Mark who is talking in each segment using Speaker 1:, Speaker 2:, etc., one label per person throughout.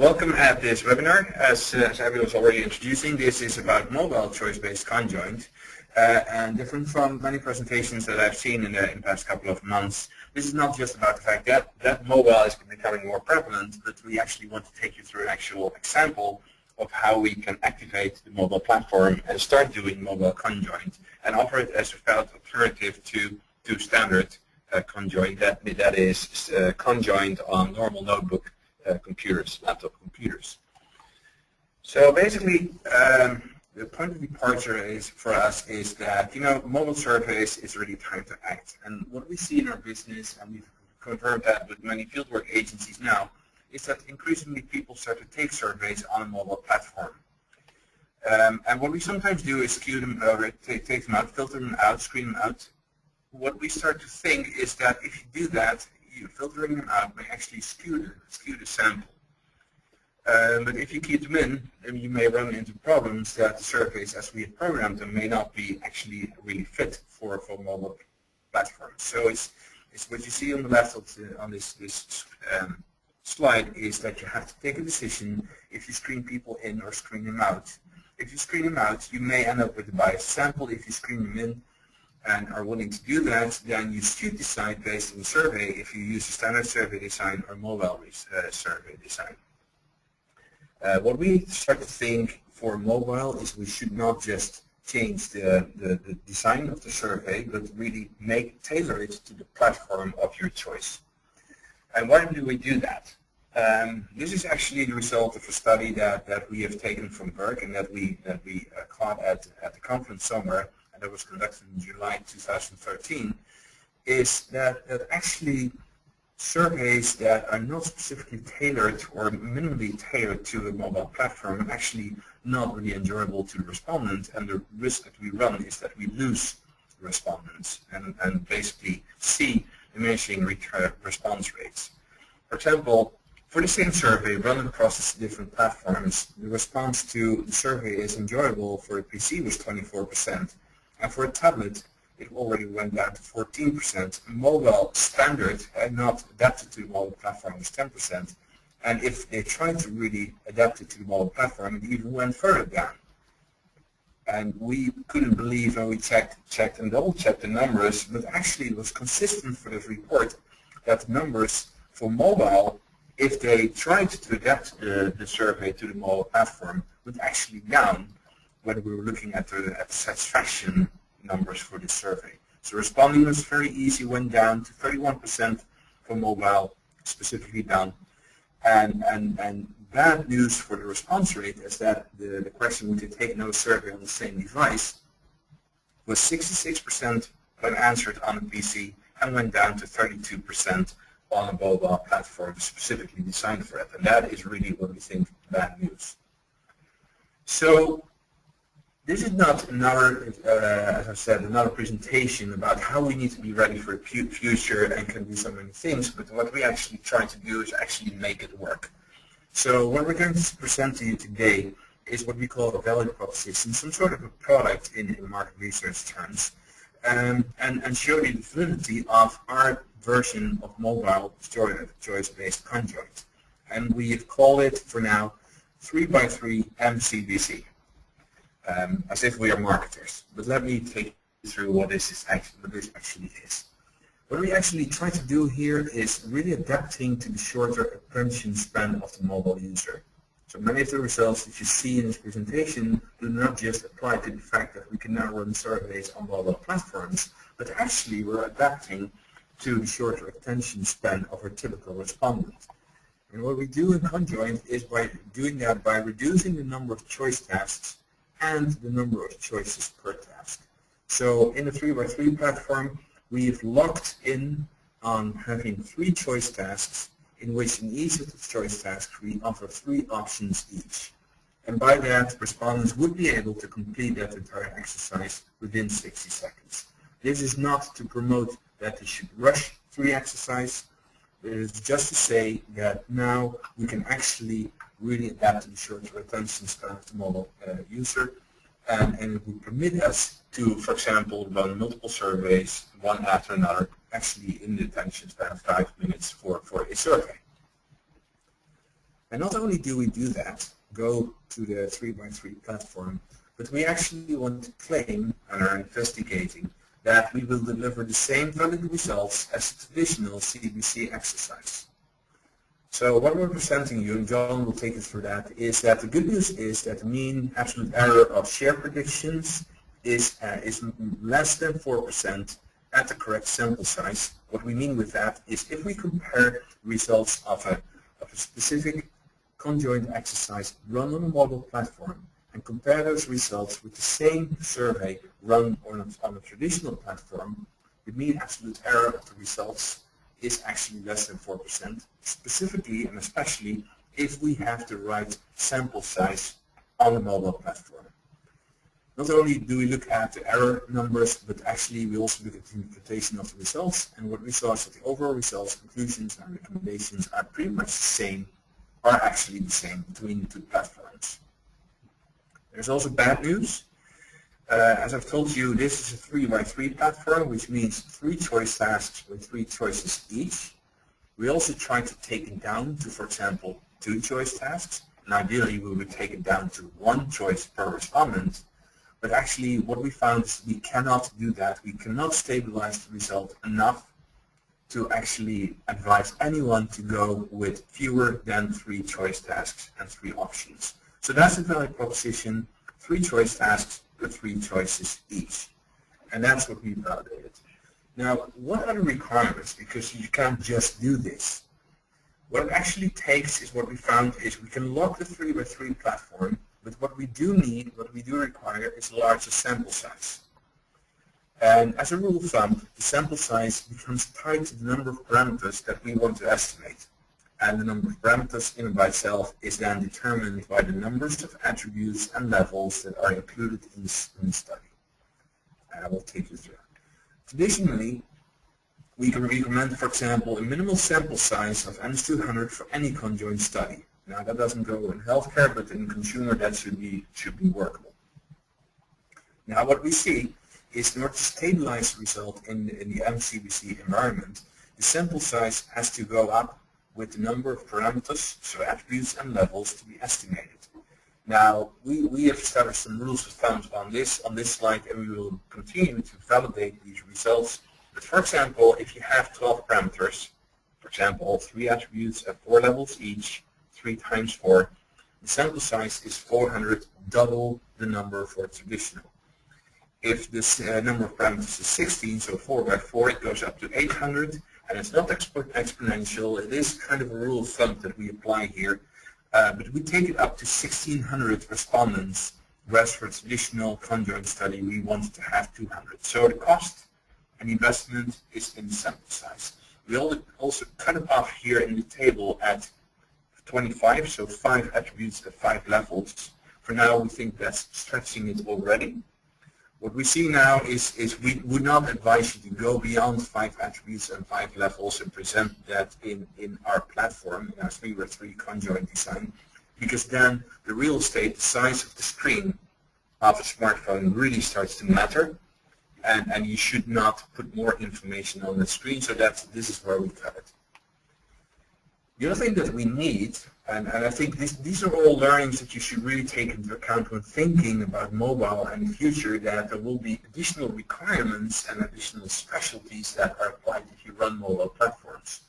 Speaker 1: Welcome at this webinar. As Abby was already introducing, this is about mobile choice-based conjoint. And different from many presentations that I've seen in the past couple of months, this is not just about the fact that mobile is becoming more prevalent, but we actually want to take you through an actual example of how we can activate the mobile platform and start doing mobile conjoint and offer it as a valid alternative to standard conjoint, that is conjoint on normal notebook computers, laptop computers. So basically, the point of departure for us is that, mobile surveys is really time to act. And what we see in our business, and we've confirmed that with many fieldwork agencies now, is that increasingly people start to take surveys on a mobile platform. And what we sometimes do is skew them, or take them out, filter them out, screen them out. What we start to think is that if you do that, filtering them out may actually skew the sample. But if you keep them in, then you may run into problems that the surveys, as we have programmed them, may not be actually really fit for mobile platforms. So it's what you see on the left on this slide is that you have to take a decision if you screen people in or screen them out. If you screen them out, you may end up with a biased sample. If you screen them in and are willing to do that, then you should decide based on the survey if you use a standard survey design or mobile survey design. What we start to think for mobile is we should not just change the design of the survey, but really tailor it to the platform of your choice. And why do we do that? This is actually the result of a study that we have taken from Berg and that we caught at the conference somewhere, that was conducted in July 2013, is that actually surveys that are not specifically tailored or minimally tailored to a mobile platform are actually not really enjoyable to the respondent, and the risk that we run is that we lose respondents and basically see diminishing response rates. For example, for the same survey run across different platforms, the response to the survey is enjoyable for a PC was 24%. And for a tablet, it already went down to 14%. Mobile standard and not adapted to the mobile platform was 10%. And if they tried to really adapt it to the mobile platform, it even went further down. And we couldn't believe when we checked and double-checked the numbers, but actually it was consistent for this report that the numbers for mobile, if they tried to adapt the survey to the mobile platform, went actually down when we were looking at the satisfaction numbers for this survey. So responding was very easy, went down to 31% for mobile, specifically down. And bad news for the response rate is that the question, would you take another survey on the same device, was 66% when answered on a PC and went down to 32% on a mobile platform specifically designed for it. And that is really what we think bad news. So this is not another, as I said, another presentation about how we need to be ready for the future and can do so many things, but what we actually try to do is actually make it work. So what we're going to present to you today is what we call a value proposition, some sort of a product in market research terms, and show you the validity of our version of mobile choice-based conjoint. And we've called it, for now, 3x3 mCBC. As if we are marketers. But let me take you through what this actually is. What we actually try to do here is really adapting to the shorter attention span of the mobile user. So many of the results that you see in this presentation do not just apply to the fact that we can now run surveys on mobile platforms, but actually we're adapting to the shorter attention span of our typical respondent. And what we do in Conjoint is by doing that by reducing the number of choice tasks and the number of choices per task. So in the 3x3 platform, we've locked in on having 3 choice tasks, in which in each of the choice tasks we offer 3 options each. And by that, respondents would be able to complete that entire exercise within 60 seconds. This is not to promote that they should rush through the exercise. It is just to say that now we can actually really adapt to the shorter attention span of the mobile user, and it would permit us to, for example, run multiple surveys, one after another, actually in the attention span of 5 minutes for a survey. And not only do we do that, go to the 3x3 platform, but we actually want to claim and are investigating that we will deliver the same valid results as a traditional CBC exercise. So what we're presenting you, and John will take us through that, is that the good news is that the mean absolute error of share predictions is less than 4% at the correct sample size. What we mean with that is if we compare results of a specific conjoint exercise run on a mobile platform and compare those results with the same survey run on a traditional platform, the mean absolute error of the results is actually less than 4%, specifically and especially if we have the right sample size on the mobile platform. Not only do we look at the error numbers, but actually we also look at the interpretation of the results, and what we saw is that the overall results, conclusions, and recommendations are pretty much the same, are actually the same between the two platforms. There's also bad news. As I've told you, this is a 3x3 platform, which means 3 choice tasks with 3 choices each. We also try to take it down to, for example, 2 choice tasks, and ideally we would take it down to 1 choice per respondent. But actually what we found is we cannot do that. We cannot stabilize the result enough to actually advise anyone to go with fewer than 3 choice tasks and 3 options. So that's a valid proposition, 3 choice tasks with 3 choices each. And that's what we validated. Now, what are the requirements? Because you can't just do this. What it actually takes is what we found is we can lock the 3x3 platform, but what we do need, what we do require is a larger sample size. And as a rule of thumb, the sample size becomes tied to the number of parameters that we want to estimate. And the number of parameters in and by itself is then determined by the numbers of attributes and levels that are included in the study. And I will take you through. Traditionally, we can recommend, for example, a minimal sample size of N200 for any conjoint study. Now that doesn't go in healthcare, but in consumer that should be workable. Now what we see is in order to stabilize the result in the mCBC environment, the sample size has to go up with the number of parameters, so attributes and levels, to be estimated. Now, we have established some rules of thumb on this slide, and we will continue to validate these results. But for example, if you have 12 parameters, for example, 3 attributes at 4 levels each, 3 times 4, the sample size is 400, double the number for traditional. If this number of parameters is 16, so 4 by 4, it goes up to 800. And it's not exponential, it is kind of a rule of thumb that we apply here, but we take it up to 1600 respondents, whereas for a traditional conjoint study we wanted to have 200. So the cost and investment is in the sample size. We also cut it off here in the table at 25, so 5 attributes at 5 levels. For now we think that's stretching it already. What we see now is we would not advise you to go beyond 5 attributes and 5 levels and present that in our platform, in our 3x3 conjoint design, because then the real estate, the size of the screen of a smartphone really starts to matter, and you should not put more information on the screen, so this is where we cut it. The other thing that we need, and I think these are all learnings that you should really take into account when thinking about mobile and the future, that there will be additional requirements and additional specialties that are applied if you run mobile platforms.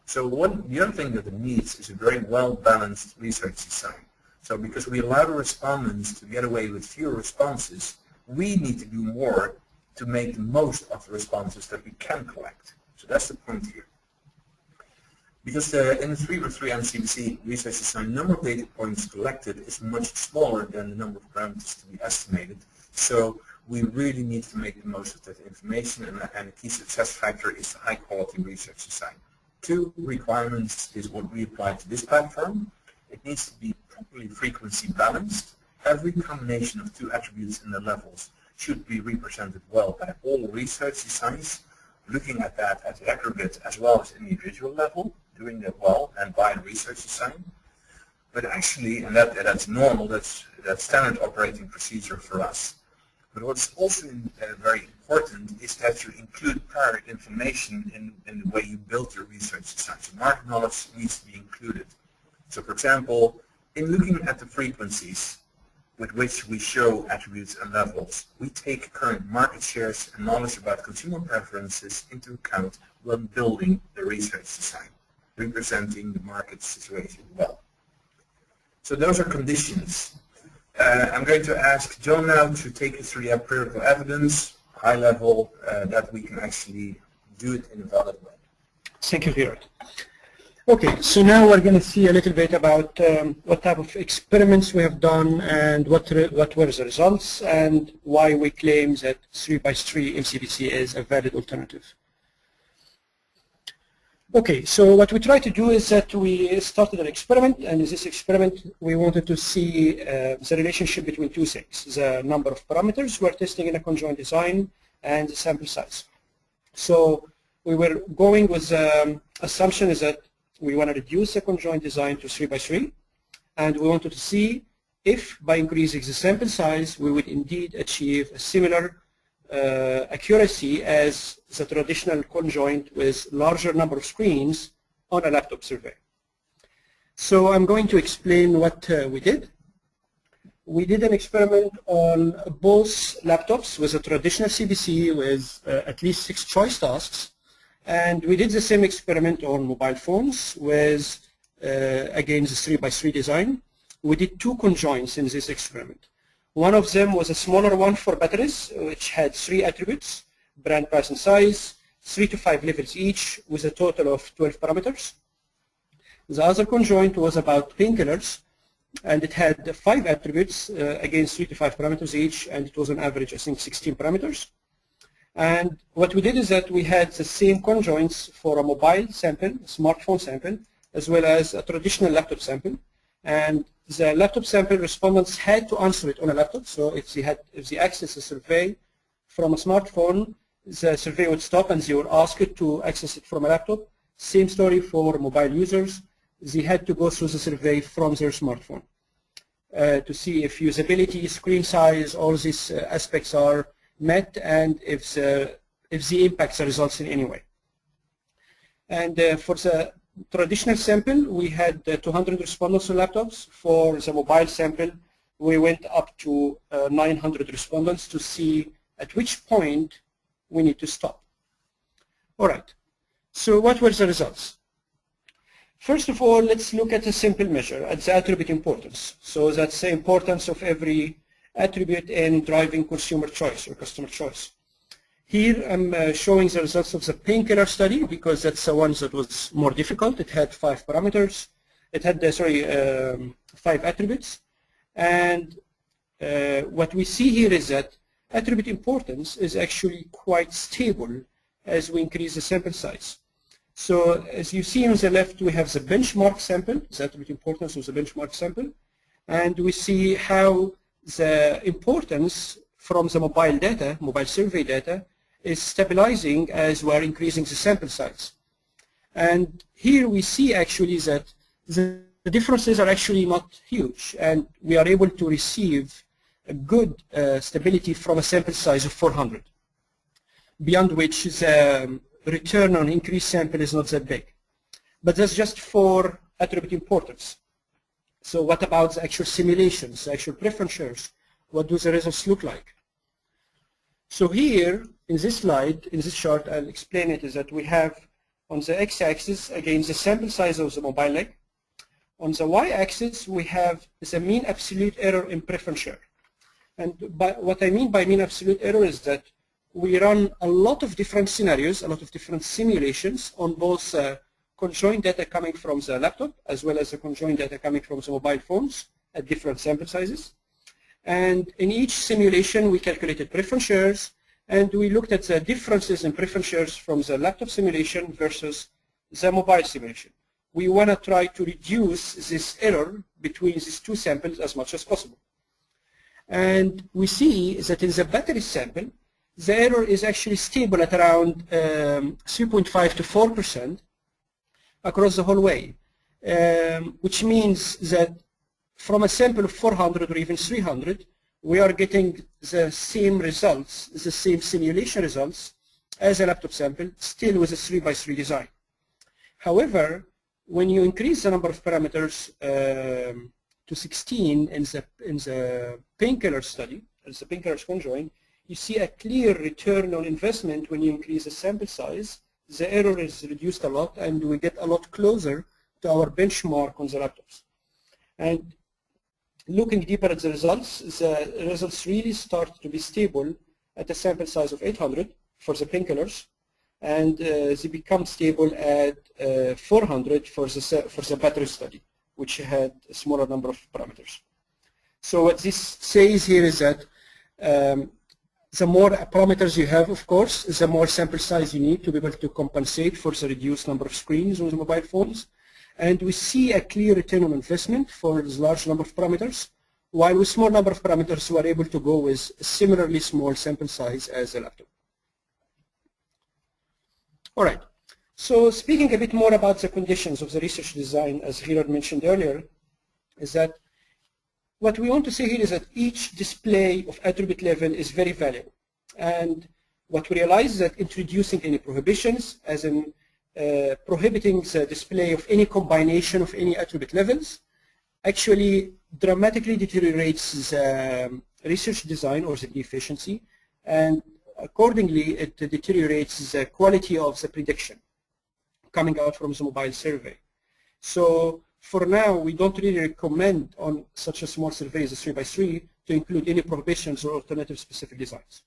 Speaker 1: So the other thing that it needs is a very well-balanced research design. So because we allow the respondents to get away with fewer responses, we need to do more to make the most of the responses that we can collect. So that's the point here. Because in the 3x3 mCBC research design, the number of data points collected is much smaller than the number of parameters to be estimated. So we really need to make the most of that information, and a key success factor is the high quality research design. 2 requirements is what we apply to this platform. It needs to be properly frequency balanced. Every combination of 2 attributes and the levels should be represented well by all research designs, looking at that at the aggregate as well as individual level, doing that well and by research design. But actually, and that's normal, that's standard operating procedure for us. But what's also very important is that you include prior information in the way you build your research design. So market knowledge needs to be included. So for example, in looking at the frequencies with which we show attributes and levels, we take current market shares and knowledge about consumer preferences into account when building the research design, representing the market situation well. So those are conditions. I'm going to ask John now to take us through the empirical evidence, high level, that we can actually do it in a valid way.
Speaker 2: Thank you, Gerard. Okay, so now we're going to see a little bit about what type of experiments we have done and what were the results and why we claim that 3x3 mCBC is a valid alternative. Okay, so what we try to do is that we started an experiment, and in this experiment we wanted to see the relationship between two things: the number of parameters we're testing in a conjoint design and the sample size. So we were going with the assumption is that we want to reduce the conjoint design to 3x3, and we wanted to see if by increasing the sample size we would indeed achieve a similar accuracy as the traditional conjoint with larger number of screens on a laptop survey. So I'm going to explain what we did. We did an experiment on both laptops with a traditional CBC with at least 6 choice tasks, and we did the same experiment on mobile phones with, again, the 3x3 design. We did 2 conjoints in this experiment. One of them was a smaller one for batteries, which had 3 attributes: brand, price, and size, 3 to 5 levels each, with a total of 12 parameters. The other conjoint was about painkillers, and it had 5 attributes, again 3 to 5 parameters each, and it was on average, I think, 16 parameters. And what we did is that we had the same conjoints for a mobile sample, a smartphone sample, as well as a traditional laptop sample. And the laptop sample respondents had to answer it on a laptop. So if they access a survey from a smartphone, the survey would stop and they would ask it to access it from a laptop. Same story for mobile users. They had to go through the survey from their smartphone to see if usability, screen size, all these aspects are met, and if the impact the results in any way. And for the traditional sample, we had 200 respondents on laptops. For the mobile sample, we went up to 900 respondents to see at which point we need to stop. All right, so what were the results? First of all, let's look at a simple measure, at the attribute importance. So that's the importance of every attribute in driving consumer choice or customer choice. Here I'm showing the results of the painkiller study because that's the one that was more difficult. It had 5 parameters. It had, 5 attributes. And what we see here is that attribute importance is actually quite stable as we increase the sample size. So as you see on the left, we have the benchmark sample, the attribute importance of the benchmark sample, and we see how the importance from the mobile data, mobile survey data, is stabilizing as we are increasing the sample size. And here we see actually that the differences are actually not huge, and we are able to receive a good stability from a sample size of 400, beyond which the return on increased sample is not that big. But that's just for attribute importance. So what about the actual simulations, the actual preference shares? What do the results look like? So here, in this slide, in this chart, I'll explain it, is that we have on the x-axis, again, the sample size of the mobile leg. On the y-axis, we have the mean absolute error in preference share. And what I mean by mean absolute error is that we run a lot of different scenarios, a lot of different simulations on both conjoint data coming from the laptop as well as the conjoint data coming from the mobile phones at different sample sizes. And in each simulation, we calculated preference shares, and we looked at the differences in preference shares from the laptop simulation versus the mobile simulation. We want to try to reduce this error between these 2 samples as much as possible. And we see that in the battery sample, the error is actually stable at around 3.5 to 4% across the whole way, which means that from a sample of 400 or even 300, we are getting the same results, the same simulation results as a laptop sample, still with a 3x3 design. However, when you increase the number of parameters to 16 in the painkiller study, as the painkillers conjoint, you see a clear return on investment when you increase the sample size. The error is reduced a lot, and we get a lot closer to our benchmark on the laptops. And looking deeper at the results really start to be stable at a sample size of 800 for the painkillers, and they become stable at 400 for the battery study, which had a smaller number of parameters. So what this says here is that the more parameters you have, of course, the more sample size you need to be able to compensate for the reduced number of screens on the mobile phones. And we see a clear return on investment for the large number of parameters, while with small number of parameters we are able to go with similarly small sample size as a laptop. All right. So speaking a bit more about the conditions of the research design, as Gerard mentioned earlier, is that what we want to say here is that each display of attribute level is very valuable. And what we realize is that introducing any prohibitions, as in prohibiting the display of any combination of any attribute levels, actually dramatically deteriorates the research design or the efficiency, and accordingly it deteriorates the quality of the prediction coming out from the mobile survey. So for now, we don't really recommend on such a small survey as a 3x3 to include any prohibitions or alternative specific designs.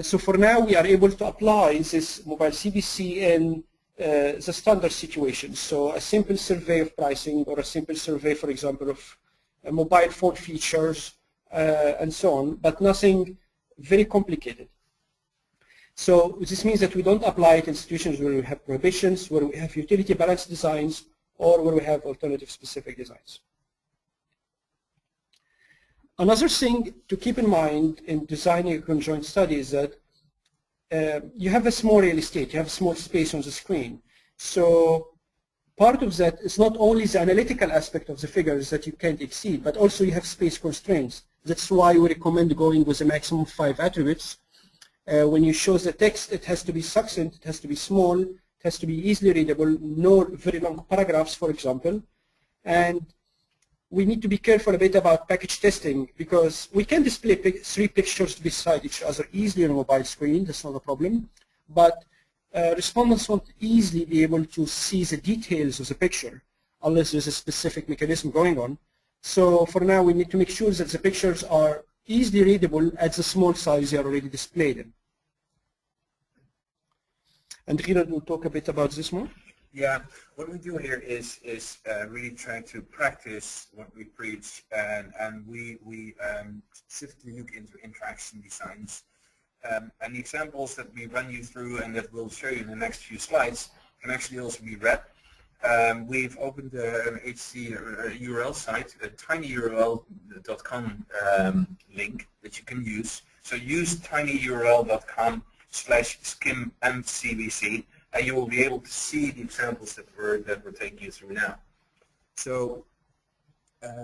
Speaker 2: So for now, we are able to apply this mobile CBC in the standard situation. So a simple survey of pricing, or a simple survey, for example, of mobile phone features and so on, but nothing very complicated. So this means that we don't apply it in situations where we have prohibitions, where we have utility balance designs, or where we have alternative specific designs. Another thing to keep in mind in designing a conjoint study is that you have a small real estate, you have a small space on the screen. So part of that is not only the analytical aspect of the figures that you can't exceed, but also you have space constraints. That's why we recommend going with a maximum of 5 attributes. When you show the text, it has to be succinct, it has to be small, it has to be easily readable, no very long paragraphs, for example. And we need to be careful a bit about package testing, because we can display 3 pictures beside each other easily on a mobile screen, that's not a problem. But respondents won't easily be able to see the details of the picture unless there's a specific mechanism going on. So for now, we need to make sure that the pictures are easily readable at the small size they are already displayed in. And Gerard will talk a bit about this more.
Speaker 1: Yeah, what we do here is really try to practice what we preach, and we specifically look into interaction designs. And the examples that we run you through and that we'll show you in the next few slides can actually also be read. We've opened an HC URL site, a tinyurl.com link that you can use. So use tinyurl.com/skim mCBC, and you will be able to see the examples that we're taking you through now. So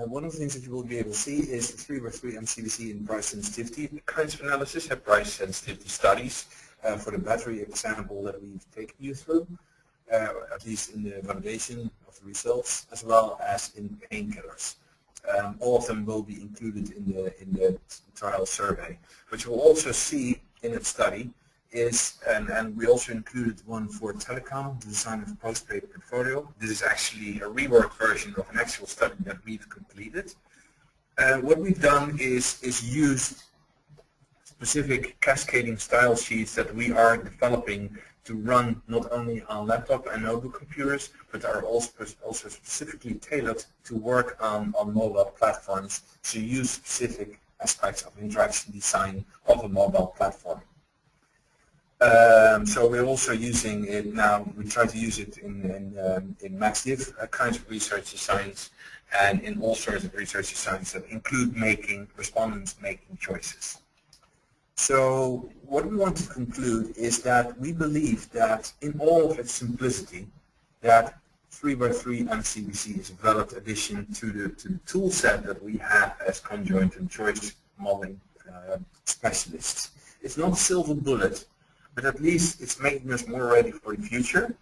Speaker 1: one of the things that you will be able to see is 3x3 mCBC in price sensitivity kinds of analysis, price sensitivity studies for the battery example that we've taken you through. At least in the validation of the results, as well as in painkillers. All of them will be included in the trial survey. What you will also see in that study is, and we also included one for telecom, the design of a postpaid portfolio. This is actually a reworked version of an actual study that we've completed. What we've done is used specific cascading style sheets that we are developing to run not only on laptop and notebook computers, but are also specifically tailored to work on mobile platforms to use specific aspects of interaction design of a mobile platform. So we're also using it now. We try to use it in MaxDiv kinds of research designs, and in all sorts of research designs that include respondents making choices. So what we want to conclude is that we believe that in all of its simplicity, that 3x3 mCBC is a valid addition to the tool set that we have as conjoint and choice modeling specialists. It's not a silver bullet, but at least it's making us more ready for the future.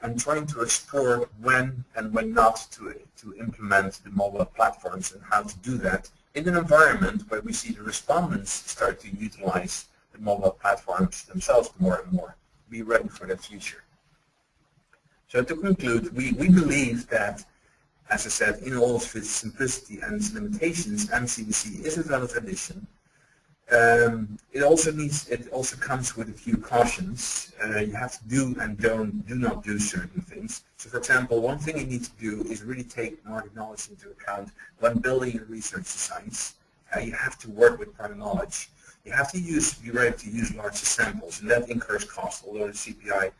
Speaker 1: and trying to explore when and when not to implement the mobile platforms and how to do that in an environment where we see the respondents start to utilize the mobile platforms themselves more and more. Be ready for that future. So to conclude, we believe that, as I said, in all of its simplicity and its limitations, mCBC is a valid addition. It also comes with a few cautions. You have to do and do not do certain things. So for example, one thing you need to do is really take market knowledge into account when building your research designs. You have to work with prior knowledge. You have to be ready to use larger samples, and that incurs cost, although the CPI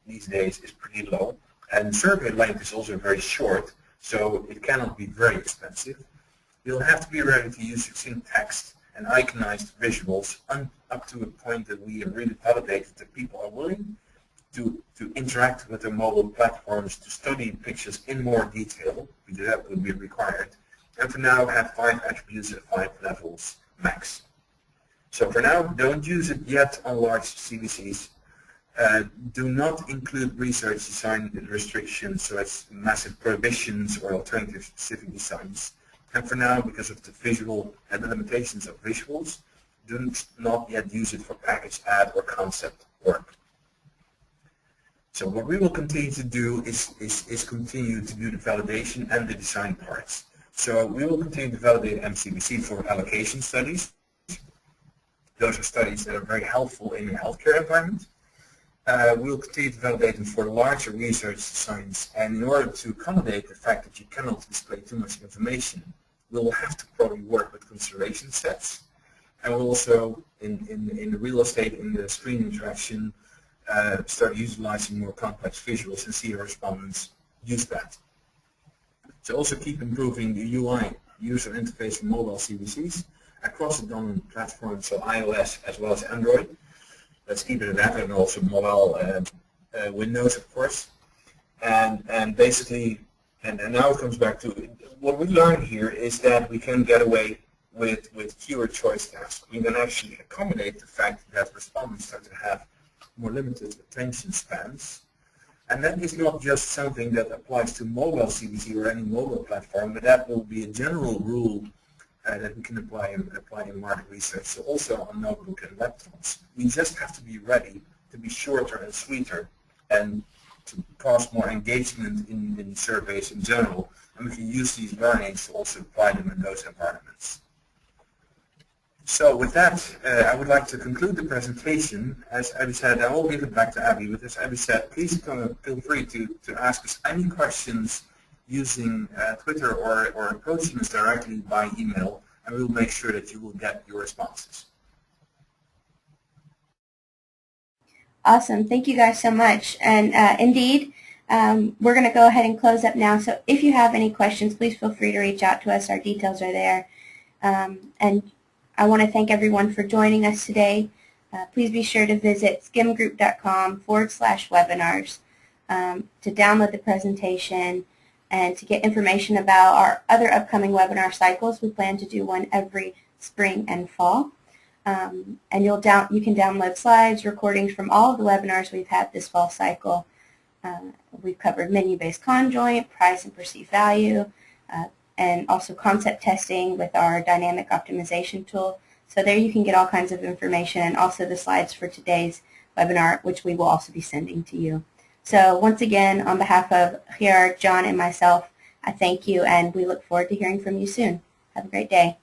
Speaker 1: these days is pretty low. And survey length is also very short, so it cannot be very expensive. You'll have to be ready to use succinct text and iconized visuals up to a point that we have really validated that people are willing to interact with the mobile platforms to study pictures in more detail, because that would be required. And for now, have 5 attributes at 5 levels max. So for now, don't use it yet on large CBCs. Do not include research design restrictions, so it's massive prohibitions or alternative specific designs. And for now, because of the visual and the limitations of visuals, do not yet use it for package ad or concept work. So what we will continue to do is continue to do the validation and the design parts. So we will continue to validate mCBC for allocation studies. Those are studies that are very helpful in a healthcare environment. We will continue to validate them for larger research designs, and in order to accommodate the fact that you cannot display too much information, we will have to probably work with consideration sets. And we'll also, in the real estate, in the screen interaction, start utilizing more complex visuals and see our respondents use that. So also keep improving the UI, user interface for mobile CBCs, across the dominant platforms, so iOS as well as Android. Let's keep it at that, and also mobile Windows, of course. And basically, and now it comes back to what we learned here is that we can get away with fewer choice tasks. We can actually accommodate the fact that respondents start to have more limited attention spans. And that is not just something that applies to mobile CBC or any mobile platform, but that will be a general rule that we can apply in market research, so also on notebook and laptops. We just have to be ready to be shorter and sweeter and to cause more engagement in surveys in general, and we can use these learnings to also apply them in those environments. So with that, I would like to conclude the presentation. As Abby said, I will give it back to Abby, but as Abby said, please feel free to ask us any questions using Twitter or approaching us directly by email, and we will make sure that you will get your responses.
Speaker 3: Awesome. Thank you guys so much. And indeed, we're going to go ahead and close up now. So if you have any questions, please feel free to reach out to us. Our details are there. And I want to thank everyone for joining us today. Please be sure to visit skimgroup.com/webinars to download the presentation and to get information about our other upcoming webinar cycles. We plan to do one every spring and fall. And you can download slides, recordings from all of the webinars we've had this fall cycle. We've covered menu-based conjoint, price and perceived value, and also concept testing with our dynamic optimization tool. So there you can get all kinds of information, and also the slides for today's webinar, which we will also be sending to you. So once again, on behalf of Gerard, John, and myself, I thank you, and we look forward to hearing from you soon. Have a great day.